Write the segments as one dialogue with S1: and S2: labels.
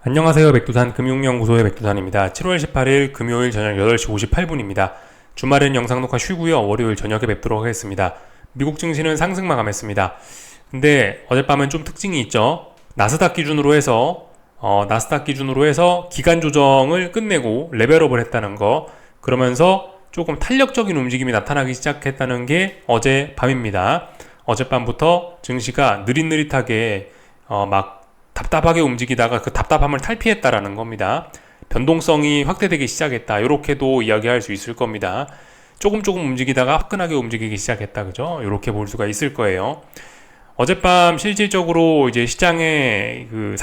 S1: 안녕하세요. 백두산 금융연구소의 백두산입니다. 7월 18일 금요일 저녁 8시 58분입니다. 주말엔 영상 녹화 쉬고요. 월요일 저녁에 뵙도록 하겠습니다. 미국 증시는 상승 마감했습니다. 근데 어젯밤은 좀 특징이 있죠. 나스닥 기준으로 해서 기간 조정을 끝내고 레벨업을 했다는 거, 그러면서 조금 탄력적인 움직임이 나타나기 시작했다는 게 어제 밤입니다. 어젯밤부터 증시가 느릿느릿하게 막 답답하게 움직이다가 그 답답함을 탈피했다라는 겁니다. 변동성이 확대되기 시작했다. 이렇게도 이야기할 수 있을 겁니다. 조금 움직이다가 화끈하게 움직이기 시작했다. 그죠? 이렇게 볼 수가 있을 거예요. 어젯밤 실질적으로 이제 시장의 그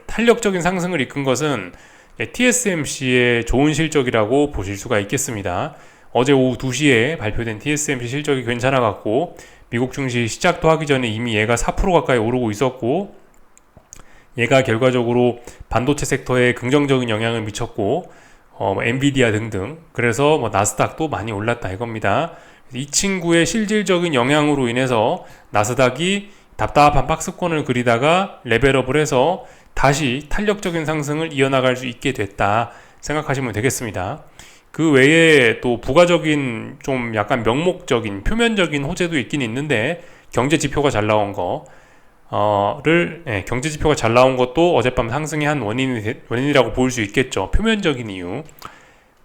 S1: 탄력적인 상승을 이끈 것은 TSMC의 좋은 실적이라고 보실 수가 있겠습니다. 어제 오후 2시에 발표된 TSMC 실적이 괜찮아 갖고 미국 증시 시작도 하기 전에 이미 얘가 4% 가까이 오르고 있었고, 얘가 결과적으로 반도체 섹터에 긍정적인 영향을 미쳤고, 엔비디아 등등, 그래서 나스닥도 많이 올랐다 이겁니다. 이 친구의 실질적인 영향으로 인해서 나스닥이 답답한 박스권을 그리다가 레벨업을 해서 다시 탄력적인 상승을 이어나갈 수 있게 됐다 생각하시면 되겠습니다. 그 외에 또 부가적인 좀 약간 명목적인 표면적인 호재도 있긴 있는데, 경제 지표가 잘 나온 거 경제 지표가 잘 나온 것도 어젯밤 상승의 한 원인이라고 볼 수 있겠죠. 표면적인 이유,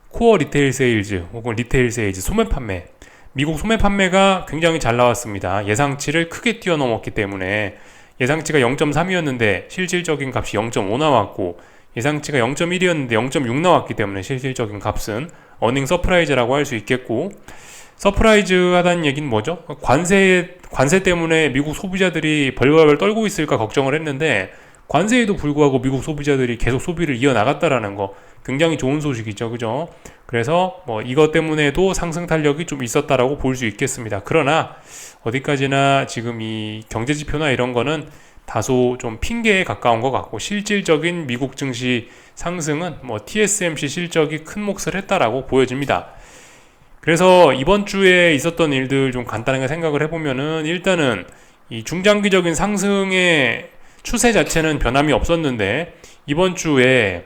S1: 코어 리테일 세일즈 혹은 리테일 세일즈, 소매 판매, 미국 소매 판매가 굉장히 잘 나왔습니다. 예상치를 크게 뛰어넘었기 때문에, 예상치가 0.3이었는데 실질적인 값이 0.5 나왔고, 예상치가 0.1이었는데 0.6 나왔기 때문에 실질적인 값은 어닝 서프라이즈라고 할 수 있겠고, 서프라이즈 하다는 얘기는 뭐죠? 관세 때문에 미국 소비자들이 벌벌벌 떨고 있을까 걱정을 했는데, 관세에도 불구하고 미국 소비자들이 계속 소비를 이어나갔다라는 거, 굉장히 좋은 소식이죠. 그죠? 그래서 이것 때문에도 상승 탄력이 좀 있었다라고 볼 수 있겠습니다. 그러나 어디까지나 지금 이 경제 지표나 이런 거는 다소 좀 핑계에 가까운 것 같고, 실질적인 미국 증시 상승은 TSMC 실적이 큰 몫을 했다라고 보여집니다. 그래서 이번 주에 있었던 일들 좀 간단하게 생각을 해보면은, 일단은 이 중장기적인 상승의 추세 자체는 변함이 없었는데, 이번 주에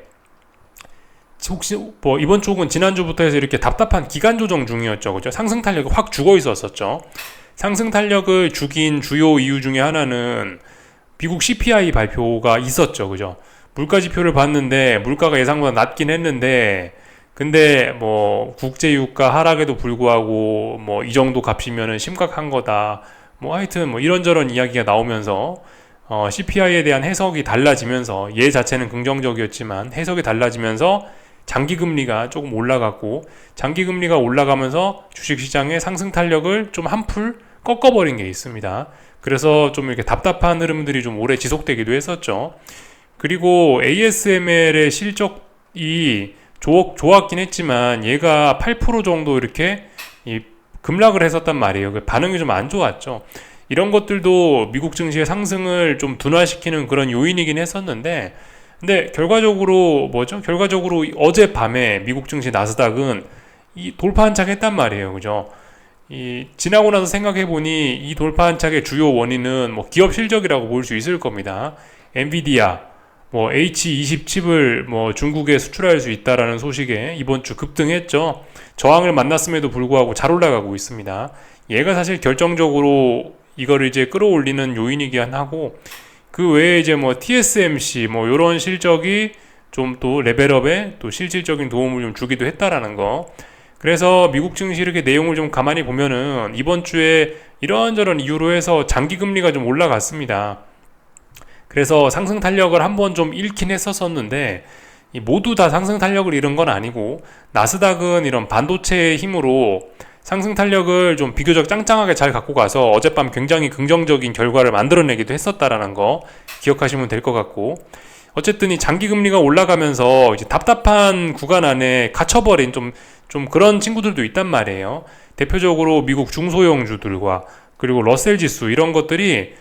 S1: 이번 쪽은 지난주부터 해서 이렇게 답답한 기간 조정 중이었죠. 그죠? 상승 탄력이 확 죽어 있었었죠. 상승 탄력을 죽인 주요 이유 중에 하나는 미국 CPI 발표가 있었죠. 그죠? 물가 지표를 봤는데 물가가 예상보다 낮긴 했는데, 근데 국제 유가 하락에도 불구하고 이 정도 값이면은 심각한 거다. 하여튼 이런저런 이야기가 나오면서 CPI에 대한 해석이 달라지면서, 얘 자체는 긍정적이었지만 해석이 달라지면서 장기금리가 조금 올라갔고, 장기금리가 올라가면서 주식시장의 상승 탄력을 좀 한풀 꺾어버린 게 있습니다. 그래서 좀 이렇게 답답한 흐름들이 좀 오래 지속되기도 했었죠. 그리고 ASML의 실적이 좋았긴 했지만 얘가 8% 정도 이렇게 급락을 했었단 말이에요. 반응이 좀 안 좋았죠. 이런 것들도 미국 증시의 상승을 좀 둔화시키는 그런 요인이긴 했었는데, 근데 결과적으로 어젯밤에 미국 증시 나스닥은 돌파 한착 했단 말이에요. 그죠? 지나고 나서 생각해보니 이 돌파 한착의 주요 원인은 기업 실적이라고 볼 수 있을 겁니다. 엔비디아, H20 칩을 중국에 수출할 수 있다라는 소식에 이번 주 급등했죠. 저항을 만났음에도 불구하고 잘 올라가고 있습니다. 얘가 사실 결정적으로 이거를 이제 끌어올리는 요인이긴 하고, 그 외에 이제 TSMC 요런 실적이 좀 또 레벨업에 또 실질적인 도움을 좀 주기도 했다라는 거. 그래서 미국 증시 이렇게 내용을 좀 가만히 보면은 이번 주에 이런저런 이유로 해서 장기 금리가 좀 올라갔습니다. 그래서 상승 탄력을 한번 좀 잃긴 했었는데, 모두 다 상승 탄력을 잃은 건 아니고, 나스닥은 이런 반도체의 힘으로 상승 탄력을 좀 비교적 짱짱하게 잘 갖고 가서 어젯밤 굉장히 긍정적인 결과를 만들어내기도 했었다라는 거 기억하시면 될 것 같고, 어쨌든 이 장기 금리가 올라가면서 이제 답답한 구간 안에 갇혀버린 좀 그런 친구들도 있단 말이에요. 대표적으로 미국 중소형주들과 그리고 러셀 지수, 이런 것들이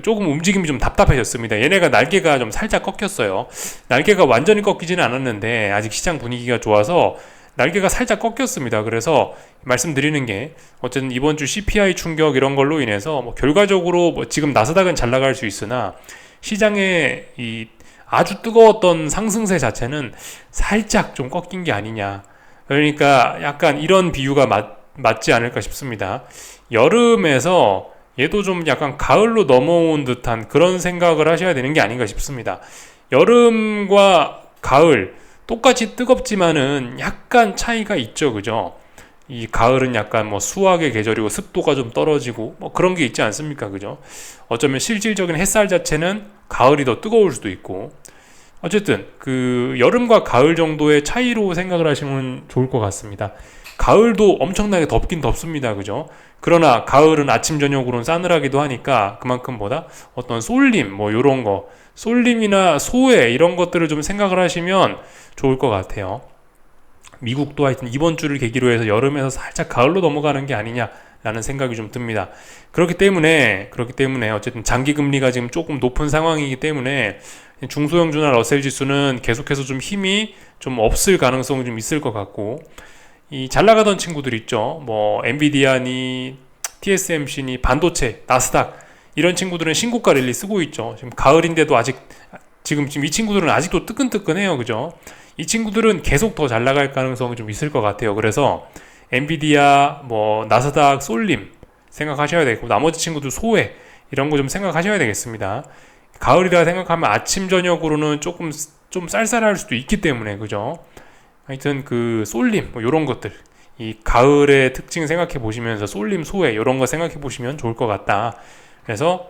S1: 조금 움직임이 좀 답답해졌습니다. 얘네가 날개가 좀 살짝 꺾였어요. 날개가 완전히 꺾이지는 않았는데 아직 시장 분위기가 좋아서 날개가 살짝 꺾였습니다. 그래서 말씀드리는 게, 어쨌든 이번 주 CPI 충격 이런 걸로 인해서 결과적으로 지금 나스닥은 잘 나갈 수 있으나 시장의 이 아주 뜨거웠던 상승세 자체는 살짝 좀 꺾인 게 아니냐. 그러니까 약간 이런 비유가 맞지 않을까 싶습니다. 여름에서 얘도 좀 약간 가을로 넘어온 듯한 그런 생각을 하셔야 되는 게 아닌가 싶습니다. 여름과 가을 똑같이 뜨겁지만은 약간 차이가 있죠, 그죠? 이 가을은 약간 뭐 수확의 계절이고 습도가 좀 떨어지고 뭐 그런 게 있지 않습니까, 그죠? 어쩌면 실질적인 햇살 자체는 가을이 더 뜨거울 수도 있고, 어쨌든 그 여름과 가을 정도의 차이로 생각을 하시면 좋을 것 같습니다. 가을도 엄청나게 덥긴 덥습니다, 그죠? 그러나 가을은 아침 저녁으로는 싸늘하기도 하니까 그만큼 보다 어떤 쏠림 뭐 요런 거, 쏠림이나 소외 이런 것들을 좀 생각을 하시면 좋을 것 같아요. 미국도 하여튼 이번 주를 계기로 해서 여름에서 살짝 가을로 넘어가는 게 아니냐라는 생각이 좀 듭니다. 그렇기 때문에 어쨌든 장기 금리가 지금 조금 높은 상황이기 때문에 중소형주나 러셀 지수는 계속해서 좀 힘이 좀 없을 가능성이 좀 있을 것 같고, 이 잘 나가던 친구들 있죠. 뭐 엔비디아니, TSMC니, 반도체, 나스닥 이런 친구들은 신고가 랠리 쓰고 있죠. 지금 가을인데도 아직 지금 이 친구들은 아직도 뜨끈뜨끈해요, 그죠? 이 친구들은 계속 더 잘 나갈 가능성이 좀 있을 것 같아요. 그래서 엔비디아, 뭐 나스닥, 쏠림 생각하셔야 되고, 나머지 친구들 소외 이런 거 좀 생각하셔야 되겠습니다. 가을이라 생각하면 아침 저녁으로는 조금 좀 쌀쌀할 수도 있기 때문에, 그죠? 하여튼 그 쏠림 뭐 이런 것들, 이 가을의 특징 생각해 보시면서 쏠림, 소외 이런 거 생각해 보시면 좋을 것 같다. 그래서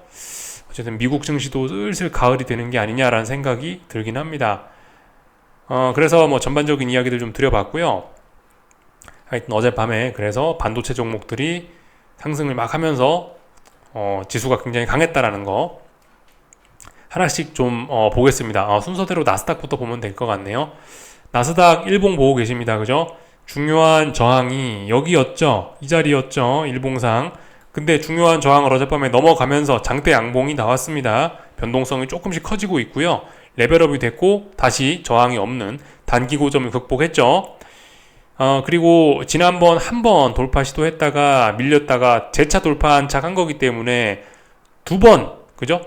S1: 어쨌든 미국 증시도 슬슬 가을이 되는 게 아니냐라는 생각이 들긴 합니다. 그래서 뭐 전반적인 이야기들 좀 드려봤고요. 하여튼 어젯밤에 그래서 반도체 종목들이 상승을 막 하면서 지수가 굉장히 강했다라는 거 하나씩 좀 보겠습니다. 순서대로 나스닥부터 보면 될 것 같네요. 나스닥 일봉 보고 계십니다, 그죠? 중요한 저항이 여기였죠. 이 자리였죠, 일봉상. 근데 중요한 저항을 어젯밤에 넘어가면서 장대 양봉이 나왔습니다. 변동성이 조금씩 커지고 있고요. 레벨업이 됐고 다시 저항이 없는 단기 고점을 극복했죠. 그리고 지난번 한 번 돌파 시도했다가 밀렸다가 재차 돌파 안착한 거기 때문에 두 번, 그죠?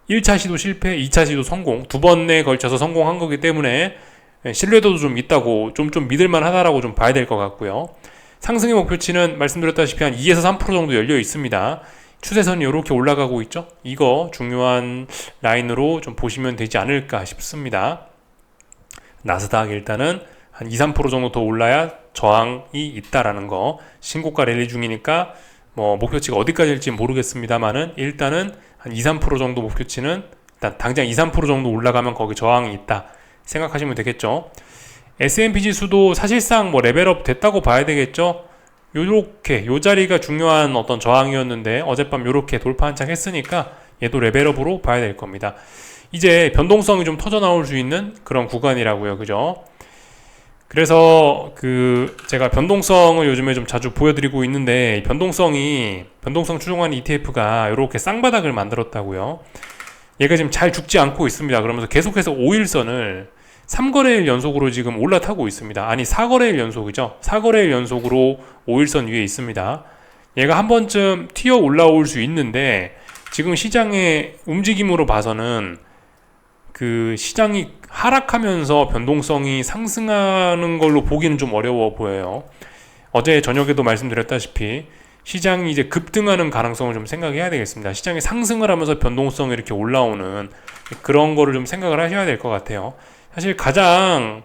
S1: 1차 시도 실패, 2차 시도 성공, 두 번에 걸쳐서 성공한 거기 때문에 신뢰도도 좀 있다고 좀 믿을만 하다라고 좀 봐야 될 것 같고요. 상승의 목표치는 말씀드렸다시피 한 2에서 3% 정도 열려 있습니다. 추세선이 이렇게 올라가고 있죠. 이거 중요한 라인으로 좀 보시면 되지 않을까 싶습니다. 나스닥 일단은 한 2-3% 정도 더 올라야 저항이 있다라는 거. 신고가 랠리 중이니까 뭐 목표치가 어디까지일지 모르겠습니다만은 일단은 한 2-3% 정도 목표치는 일단 당장 2-3% 정도 올라가면 거기 저항이 있다 생각하시면 되겠죠. S&P 지수도 사실상 뭐 레벨업 됐다고 봐야 되겠죠. 요렇게 요 자리가 중요한 어떤 저항이었는데 어젯밤 요렇게 돌파 한창 했으니까 얘도 레벨업으로 봐야 될 겁니다. 이제 변동성이 좀 터져 나올 수 있는 그런 구간이라고요, 그죠? 그래서 제가 변동성을 요즘에 좀 자주 보여드리고 있는데, 변동성 추종하는 ETF가 이렇게 쌍바닥을 만들었다고요. 얘가 지금 잘 죽지 않고 있습니다. 그러면서 계속해서 5일선을 3거래일 연속으로 지금 올라타고 있습니다. 아니 4거래일 연속이죠. 4거래일 연속으로 5일선 위에 있습니다. 얘가 한 번쯤 튀어 올라올 수 있는데, 지금 시장의 움직임으로 봐서는 그 시장이 하락하면서 변동성이 상승하는 걸로 보기는 좀 어려워 보여요. 어제 저녁에도 말씀드렸다시피 시장이 이제 급등하는 가능성을 좀 생각해야 되겠습니다. 시장이 상승을 하면서 변동성이 이렇게 올라오는 그런 거를 좀 생각을 하셔야 될 것 같아요. 사실 가장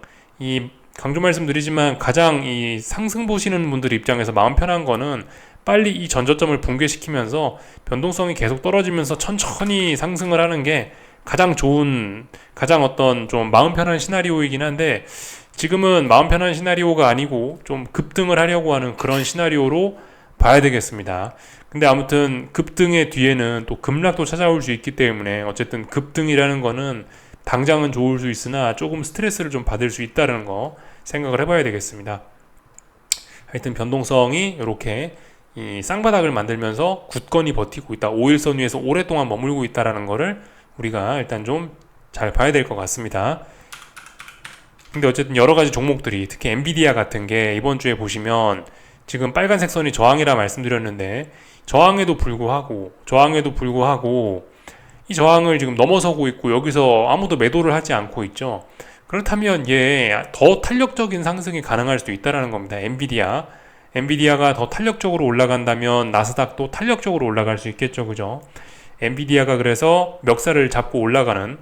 S1: 강조 말씀드리지만 가장 이 상승 보시는 분들 입장에서 마음 편한 거는 빨리 이 전저점을 붕괴시키면서 변동성이 계속 떨어지면서 천천히 상승을 하는 게 가장 좋은, 가장 어떤 좀 마음 편한 시나리오이긴 한데, 지금은 마음 편한 시나리오가 아니고 좀 급등을 하려고 하는 그런 시나리오로 봐야 되겠습니다. 근데 아무튼 급등의 뒤에는 또 급락도 찾아올 수 있기 때문에 어쨌든 급등이라는 거는 당장은 좋을 수 있으나 조금 스트레스를 좀 받을 수 있다는 거 생각을 해봐야 되겠습니다. 하여튼 변동성이 이렇게 이 쌍바닥을 만들면서 굳건히 버티고 있다, 5일선 위에서 오랫동안 머물고 있다는 거를 우리가 일단 좀 잘 봐야 될 것 같습니다. 근데 어쨌든 여러가지 종목들이, 특히 엔비디아 같은 게 이번 주에 보시면 지금 빨간색 선이 저항이라 말씀드렸는데, 저항에도 불구하고 이 저항을 지금 넘어서고 있고 여기서 아무도 매도를 하지 않고 있죠. 그렇다면 더 탄력적인 상승이 가능할 수도 있다는 겁니다. 엔비디아가 더 탄력적으로 올라간다면 나스닥도 탄력적으로 올라갈 수 있겠죠. 그죠? 엔비디아가 그래서 멱살을 잡고 올라가는,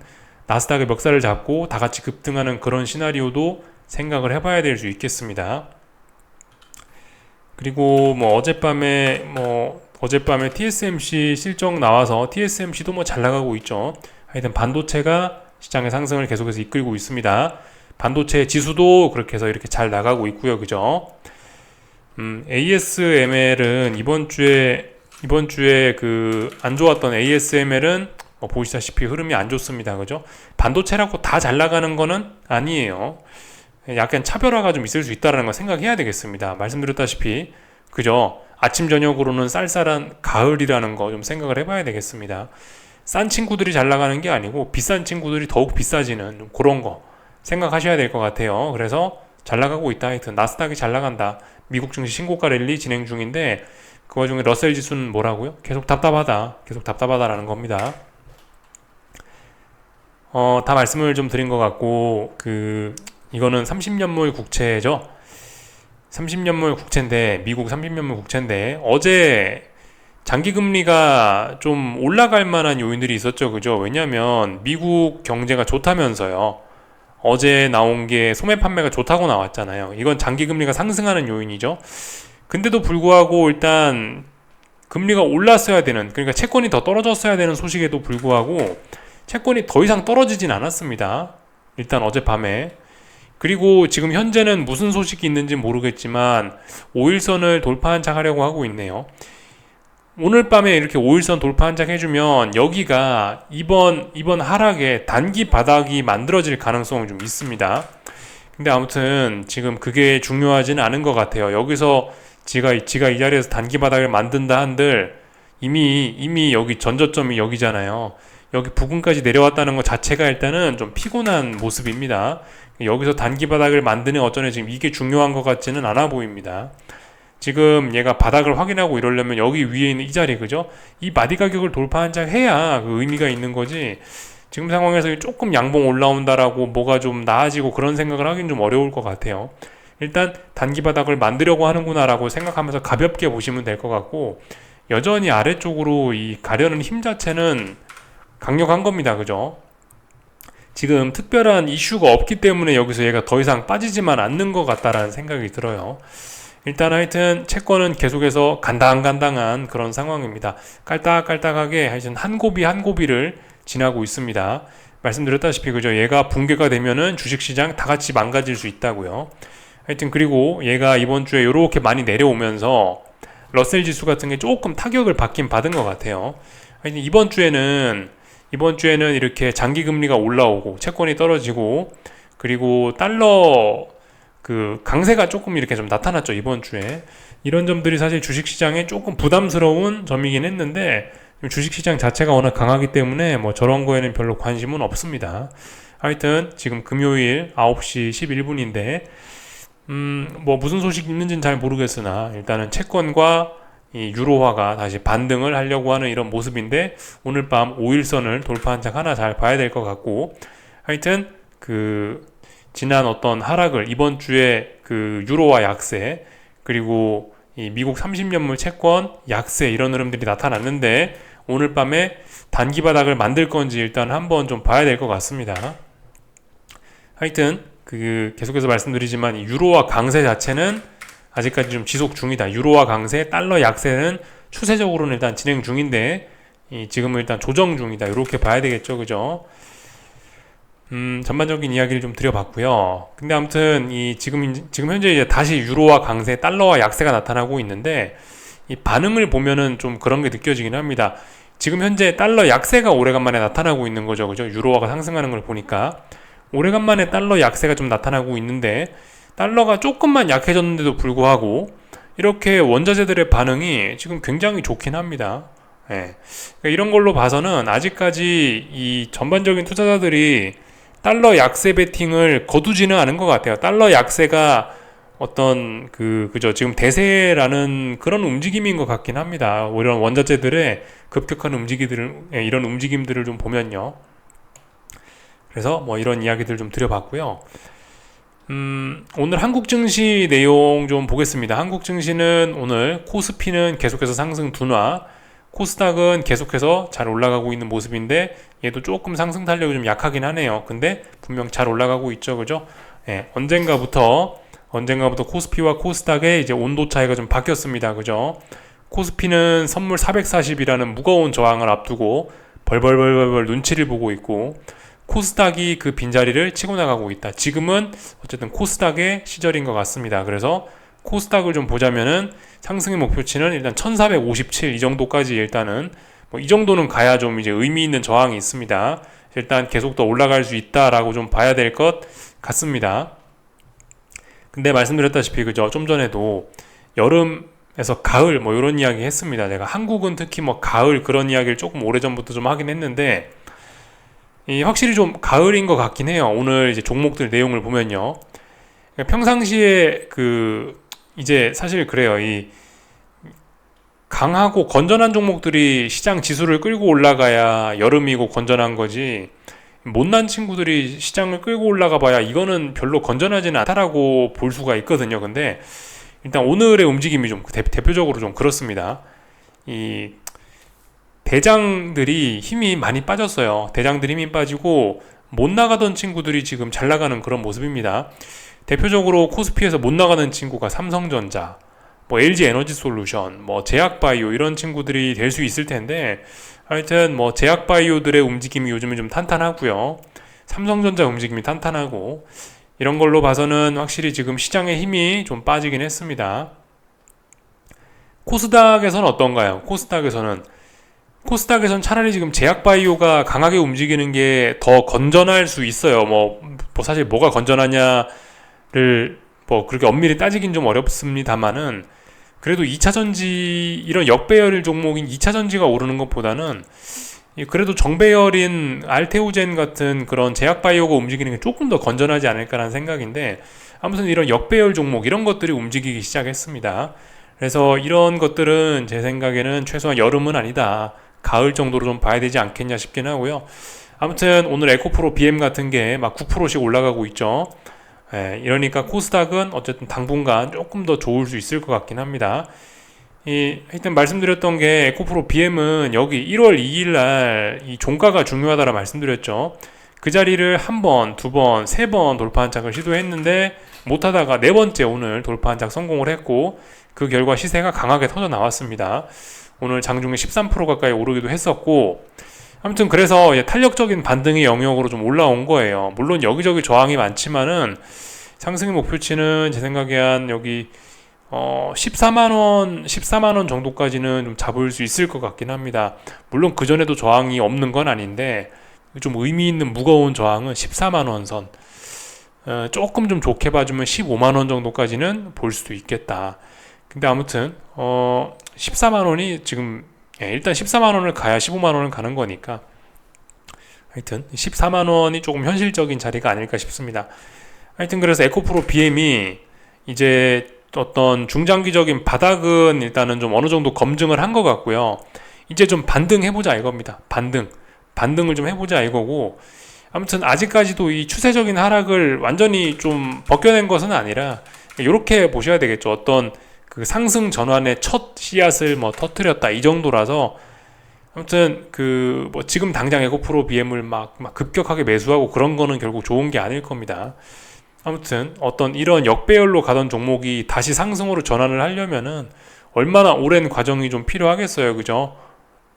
S1: 나스닥의 멱살을 잡고 다 같이 급등하는 그런 시나리오도 생각을 해봐야 될 수 있겠습니다. 그리고 어젯밤에 TSMC 실적 나와서 TSMC도 잘 나가고 있죠. 하여튼 반도체가 시장의 상승을 계속해서 이끌고 있습니다. 반도체 지수도 그렇게 해서 이렇게 잘 나가고 있고요. 그죠? ASML은 이번 주에 그 안 좋았던 ASML은 보시다시피 흐름이 안 좋습니다. 그죠? 반도체라고 다 잘 나가는 거는 아니에요. 약간 차별화가 좀 있을 수 있다는 거 생각해야 되겠습니다. 말씀드렸다시피 그죠? 아침 저녁으로는 쌀쌀한 가을이라는 거 좀 생각을 해봐야 되겠습니다. 싼 친구들이 잘 나가는 게 아니고 비싼 친구들이 더욱 비싸지는 그런 거 생각하셔야 될 것 같아요. 그래서 잘 나가고 있다. 하여튼 나스닥이 잘 나간다. 미국 증시 신고가 랠리 진행 중인데 그 와중에 러셀 지수는 뭐라고요? 계속 답답하다라는 겁니다. 다 말씀을 좀 드린 것 같고 이거는 30년물 국채죠. 30년물 국채인데 미국 30년물 국채인데 어제 장기금리가 좀 올라갈 만한 요인들이 있었죠. 그죠? 왜냐면 미국 경제가 좋다면서요. 어제 나온 게 소매 판매가 좋다고 나왔잖아요. 이건 장기금리가 상승하는 요인이죠. 근데도 불구하고 일단 금리가 올랐어야 되는, 그러니까 채권이 더 떨어졌어야 되는 소식에도 불구하고 채권이 더 이상 떨어지진 않았습니다. 일단 어젯밤에. 그리고 지금 현재는 무슨 소식이 있는지 모르겠지만 5일선을 돌파 한착하려고 하고 있네요. 오늘 밤에 이렇게 5일선 돌파 한착 해주면 여기가 이번 하락에 단기 바닥이 만들어질 가능성이 좀 있습니다. 근데 아무튼 지금 그게 중요하지는 않은 것 같아요. 여기서 지가 이 자리에서 단기 바닥을 만든다 한들 이미 여기 전저점이 여기잖아요. 여기 부근까지 내려왔다는 것 자체가 일단은 좀 피곤한 모습입니다. 여기서 단기 바닥을 만드는 어쩌네 지금 이게 중요한 것 같지는 않아 보입니다. 지금 얘가 바닥을 확인하고 이러려면 여기 위에 있는 이 자리, 그죠? 이 마디 가격을 돌파 한착 해야 그 의미가 있는 거지. 지금 상황에서 조금 양봉 올라온다라고 뭐가 좀 나아지고 그런 생각을 하긴 좀 어려울 것 같아요. 일단 단기 바닥을 만들려고 하는구나 라고 생각하면서 가볍게 보시면 될 것 같고, 여전히 아래쪽으로 이 가려는 힘 자체는 강력한 겁니다. 그죠? 지금 특별한 이슈가 없기 때문에 여기서 얘가 더 이상 빠지지만 않는 것 같다라는 생각이 들어요. 일단 하여튼 채권은 계속해서 간당간당한 그런 상황입니다. 깔딱깔딱하게 하여튼 한 고비를 지나고 있습니다. 말씀드렸다시피 그죠? 얘가 붕괴가 되면은 주식시장 다 같이 망가질 수 있다고요. 하여튼 그리고 얘가 이번 주에 이렇게 많이 내려오면서 러셀 지수 같은 게 조금 타격을 받은 것 같아요. 하여튼 이번 주에는 이렇게 장기 금리가 올라오고 채권이 떨어지고 그리고 달러 강세가 조금 이렇게 좀 나타났죠. 이번 주에 이런 점들이 사실 주식시장에 조금 부담스러운 점이긴 했는데 주식시장 자체가 워낙 강하기 때문에 저런 거에는 별로 관심은 없습니다. 하여튼 지금 금요일 9시 11분인데 무슨 소식이 있는지는 잘 모르겠으나 일단은 채권과 이 유로화가 다시 반등을 하려고 하는 이런 모습인데 오늘 밤 5일선을 돌파한 장 하나 잘 봐야 될 것 같고, 하여튼 지난 어떤 하락을 이번 주에 유로화 약세 그리고 이 미국 30년물 채권 약세 이런 흐름들이 나타났는데 오늘 밤에 단기 바닥을 만들 건지 일단 한번 좀 봐야 될 것 같습니다. 하여튼 계속해서 말씀드리지만 이 유로화 강세 자체는 아직까지 좀 지속 중이다. 유로화 강세, 달러 약세는 추세적으로는 일단 진행 중인데 지금은 일단 조정 중이다. 이렇게 봐야 되겠죠, 그죠? 전반적인 이야기를 좀 드려봤고요. 근데 아무튼 지금 현재 이제 다시 유로화 강세, 달러화 약세가 나타나고 있는데 이 반응을 보면은 좀 그런 게 느껴지긴 합니다. 지금 현재 달러 약세가 오래간만에 나타나고 있는 거죠, 그죠? 유로화가 상승하는 걸 보니까 오래간만에 달러 약세가 좀 나타나고 있는데 달러가 조금만 약해졌는데도 불구하고 이렇게 원자재들의 반응이 지금 굉장히 좋긴 합니다. 예. 그러니까 이런 걸로 봐서는 아직까지 이 전반적인 투자자들이 달러 약세 베팅을 거두지는 않은 것 같아요. 달러 약세가 어떤 그죠, 지금 대세라는 그런 움직임인 것 같긴 합니다. 이런 원자재들의 급격한 이런 움직임들을 좀 보면요. 그래서 뭐 이런 이야기들 좀 드려봤고요. 오늘 한국 증시 내용 좀 보겠습니다. 한국 증시는 오늘 코스피는 계속해서 상승 둔화, 코스닥은 계속해서 잘 올라가고 있는 모습인데 얘도 조금 상승 탄력이 좀 약하긴 하네요. 근데 분명 잘 올라가고 있죠, 그죠? 예, 언젠가부터 코스피와 코스닥의 이제 온도 차이가 좀 바뀌었습니다, 그죠? 코스피는 선물 440이라는 무거운 저항을 앞두고 벌벌벌벌 눈치를 보고 있고, 코스닥이 그 빈자리를 치고 나가고 있다. 지금은 어쨌든 코스닥의 시절인 것 같습니다. 그래서 코스닥을 좀 보자면은 상승의 목표치는 일단 1457 이 정도까지, 일단은 뭐 이 정도는 가야 좀 이제 의미 있는 저항이 있습니다. 일단 계속 더 올라갈 수 있다라고 좀 봐야 될 것 같습니다. 근데 말씀드렸다시피 그죠, 좀 전에도 여름에서 가을 뭐 이런 이야기 했습니다. 내가 한국은 특히 뭐 가을 그런 이야기를 조금 오래전부터 좀 하긴 했는데, 확실히 좀 가을인 것 같긴 해요. 오늘 이제 종목들 내용을 보면요. 그러니까 평상시에 이제 사실 그래요. 이 강하고 건전한 종목들이 시장 지수를 끌고 올라가야 여름이고 건전한 거지, 못난 친구들이 시장을 끌고 올라가 봐야 이거는 별로 건전하지는 않다라고 볼 수가 있거든요. 근데 일단 오늘의 움직임이 좀 대표적으로 좀 그렇습니다. 이 대장들이 힘이 많이 빠졌어요. 대장들이 힘이 빠지고 못 나가던 친구들이 지금 잘 나가는 그런 모습입니다. 대표적으로 코스피에서 못 나가는 친구가 삼성전자, 뭐 LG 에너지솔루션, 뭐 제약바이오 이런 친구들이 될 수 있을 텐데, 하여튼 뭐 제약바이오들의 움직임이 요즘은 좀 탄탄하고요. 삼성전자 움직임이 탄탄하고, 이런 걸로 봐서는 확실히 지금 시장의 힘이 좀 빠지긴 했습니다. 코스닥에서는 어떤가요? 코스닥에선 차라리 지금 제약바이오가 강하게 움직이는 게 더 건전할 수 있어요. 뭐 사실 뭐가 건전하냐를 뭐 그렇게 엄밀히 따지긴 좀 어렵습니다만은, 그래도 2차전지 이런 역배열 종목인 2차전지가 오르는 것보다는 그래도 정배열인 알테오젠 같은 그런 제약바이오가 움직이는 게 조금 더 건전하지 않을까라는 생각인데, 아무튼 이런 역배열 종목 이런 것들이 움직이기 시작했습니다. 그래서 이런 것들은 제 생각에는 최소한 여름은 아니다, 가을 정도로 좀 봐야 되지 않겠냐 싶긴 하고요. 아무튼 오늘 에코프로 BM 같은 게 막 9%씩 올라가고 있죠. 이러니까 코스닥은 어쨌든 당분간 조금 더 좋을 수 있을 것 같긴 합니다. 하여튼 말씀드렸던 게 에코프로 BM은 여기 1월 2일 날 이 종가가 중요하다라 말씀드렸죠. 그 자리를 한 번, 두 번, 세 번 돌파 한착을 시도했는데 못하다가 네 번째 오늘 돌파 한착 성공을 했고, 그 결과 시세가 강하게 터져 나왔습니다. 오늘 장중에 13% 가까이 오르기도 했었고, 아무튼 그래서 탄력적인 반등의 영역으로 좀 올라온 거예요. 물론 여기저기 저항이 많지만은 상승의 목표치는 제 생각에 한 여기 14만원 정도까지는 좀 잡을 수 있을 것 같긴 합니다. 물론 그전에도 저항이 없는 건 아닌데 좀 의미 있는 무거운 저항은 14만원 선, 조금 좀 좋게 봐주면 15만원 정도까지는 볼 수도 있겠다. 근데 아무튼 14만원이 지금 일단 14만원을 가야 15만원을 가는 거니까, 하여튼 14만원이 조금 현실적인 자리가 아닐까 싶습니다. 하여튼 그래서 에코프로 BM이 이제 어떤 중장기적인 바닥은 일단은 좀 어느 정도 검증을 한 것 같고요. 이제 좀 반등해보자 이겁니다. 반등을 좀 해보자 이거고, 아무튼 아직까지도 이 추세적인 하락을 완전히 좀 벗겨낸 것은 아니라 이렇게 보셔야 되겠죠. 어떤 그 상승 전환의 첫 씨앗을 뭐 터뜨렸다 이 정도라서, 아무튼 뭐 지금 당장 에코프로 BM을 막 급격하게 매수하고 그런 거는 결국 좋은 게 아닐 겁니다. 아무튼 어떤 이런 역배열로 가던 종목이 다시 상승으로 전환을 하려면은 얼마나 오랜 과정이 좀 필요하겠어요, 그죠?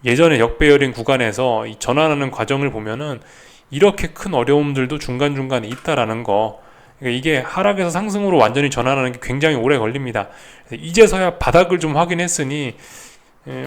S1: 예전에 역배열인 구간에서 이 전환하는 과정을 보면은 이렇게 큰 어려움들도 중간중간에 있다라는 거, 그러니까 이게 하락에서 상승으로 완전히 전환하는 게 굉장히 오래 걸립니다. 이제서야 바닥을 좀 확인했으니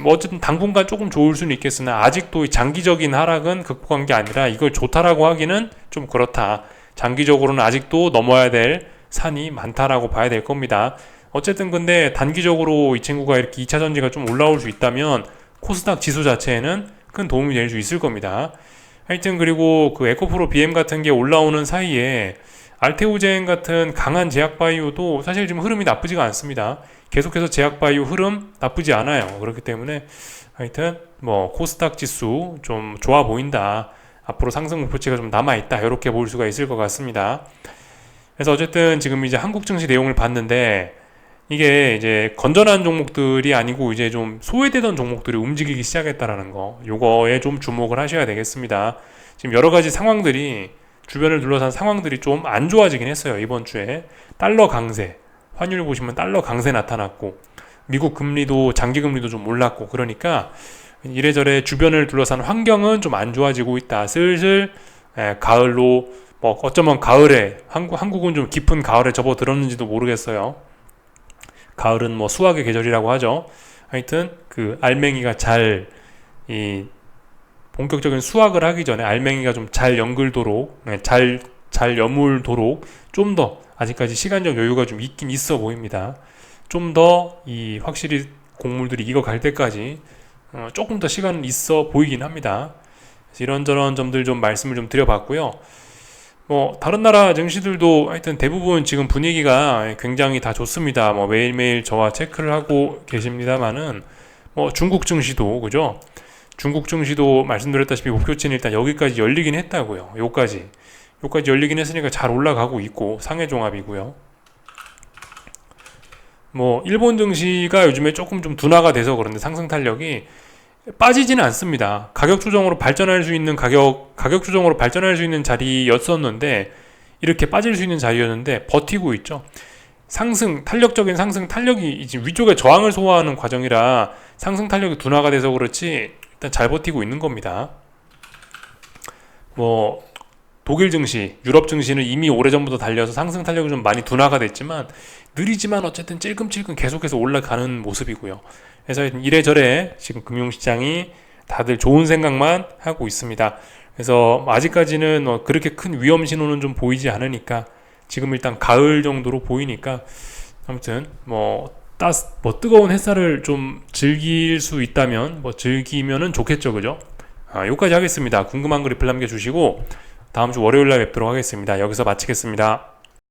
S1: 뭐 어쨌든 당분간 조금 좋을 수는 있겠으나, 아직도 장기적인 하락은 극복한 게 아니라 이걸 좋다라고 하기는 좀 그렇다. 장기적으로는 아직도 넘어야 될 산이 많다라고 봐야 될 겁니다. 어쨌든 근데 단기적으로 이 친구가 이렇게 2차전지가 좀 올라올 수 있다면 코스닥 지수 자체에는 큰 도움이 될 수 있을 겁니다. 하여튼 그리고 그 에코프로 BM 같은 게 올라오는 사이에 알테오젠 같은 강한 제약바이오도 사실 지금 흐름이 나쁘지가 않습니다. 계속해서 제약바이오 흐름 나쁘지 않아요. 그렇기 때문에 하여튼 뭐 코스닥 지수 좀 좋아 보인다. 앞으로 상승 목표치가 좀 남아있다. 이렇게 볼 수가 있을 것 같습니다. 그래서 어쨌든 지금 이제 한국 증시 내용을 봤는데 이게 이제 건전한 종목들이 아니고 이제 좀 소외되던 종목들이 움직이기 시작했다라는 거, 요거에 좀 주목을 하셔야 되겠습니다. 지금 여러 가지 상황들이 주변을 둘러싼 상황들이 좀 안 좋아지긴 했어요. 이번 주에 달러 강세, 환율 보시면 달러 강세 나타났고 미국 금리도 장기 금리도 좀 올랐고 그러니까 이래저래 주변을 둘러싼 환경은 좀 안 좋아지고 있다. 슬슬 가을로 뭐 어쩌면 가을에 한국은 좀 깊은 가을에 접어들었는지도 모르겠어요. 가을은 뭐 수확의 계절이라고 하죠. 하여튼 그 알맹이가 잘 이 본격적인 수확을 하기 전에 알맹이가 좀 잘 연글도록 잘 여물도록 좀 더 아직까지 시간적 여유가 좀 있긴 있어 보입니다. 좀 더 이 확실히 곡물들이 익어갈 때까지 조금 더 시간은 있어 보이긴 합니다. 그래서 이런저런 점들 좀 말씀을 좀 드려봤고요. 뭐 다른 나라 증시들도 하여튼 대부분 지금 분위기가 굉장히 다 좋습니다. 뭐 매일매일 저와 체크를 하고 계십니다만은 뭐 중국 증시도 그죠? 중국 증시도 말씀드렸다시피 목표치는 일단 여기까지 열리긴 했다고요. 요까지 열리긴 했으니까 잘 올라가고 있고 상해 종합이고요. 뭐 일본 증시가 요즘에 조금 좀 둔화가 돼서 그런데 상승 탄력이 빠지지는 않습니다. 가격 조정으로 발전할 수 있는 가격 조정으로 발전할 수 있는 자리였었는데 이렇게 빠질 수 있는 자리였는데 버티고 있죠. 탄력적인 상승 탄력이 지금 위쪽에 저항을 소화하는 과정이라 상승 탄력이 둔화가 돼서 그렇지 일단 잘 버티고 있는 겁니다. 뭐 독일 증시, 유럽 증시는 이미 오래전부터 달려서 상승 탄력이 좀 많이 둔화가 됐지만 느리지만 어쨌든 찔끔찔끔 계속해서 올라가는 모습이고요. 그래서 이래저래 지금 금융시장이 다들 좋은 생각만 하고 있습니다. 그래서 아직까지는 그렇게 큰 위험 신호는 좀 보이지 않으니까 지금 일단 가을 정도로 보이니까 아무튼 뜨거운 햇살을 좀 즐길 수 있다면 즐기면은 좋겠죠, 그죠? 여기까지 하겠습니다. 궁금한 거 리플 남겨주시고 다음 주 월요일날 뵙도록 하겠습니다. 여기서 마치겠습니다.